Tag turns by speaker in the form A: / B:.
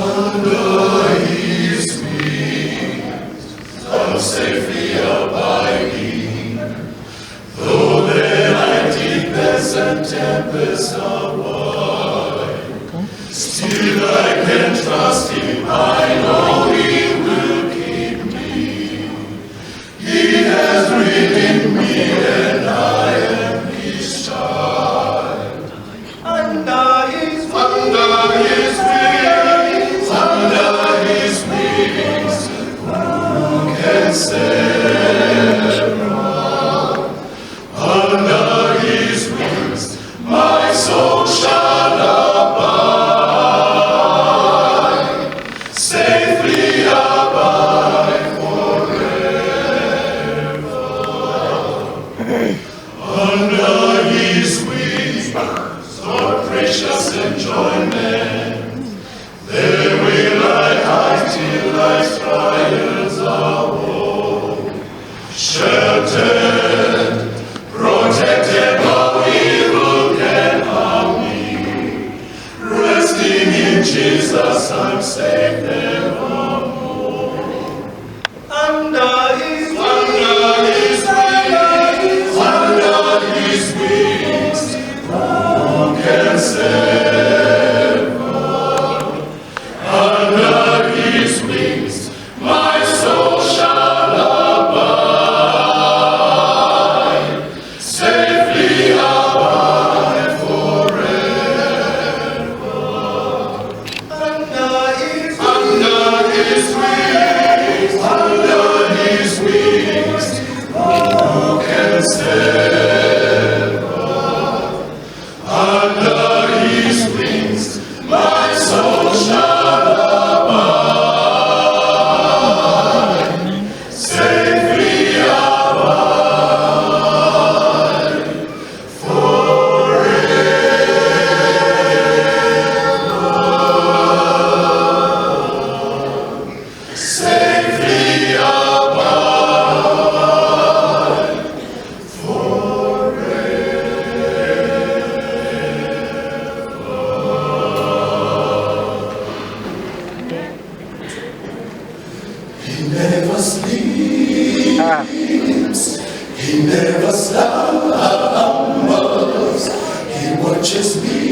A: Under his wings, I'm safely abiding. Though the night deepens and tempests are wide, still I can trust him. I know he will keep me. He has ridden me and I am his child. Under his wings, who can separate? Under his wings, my soul shall abide, safely abide forever. Under his wings, so precious enjoyment, there will I hide till life's trials are o'er. Sheltered, protected, no evil can harm me. Resting in Jesus, I'm safe evermore. Under his wings, who can sever? Under his wings, my soul shall abide, safely abide forever. Under his wings, who can sever? Under his wings, my soul shall abide, safely abide forever. Safely abide forever. He never sleeps, he never slumbers, he watches me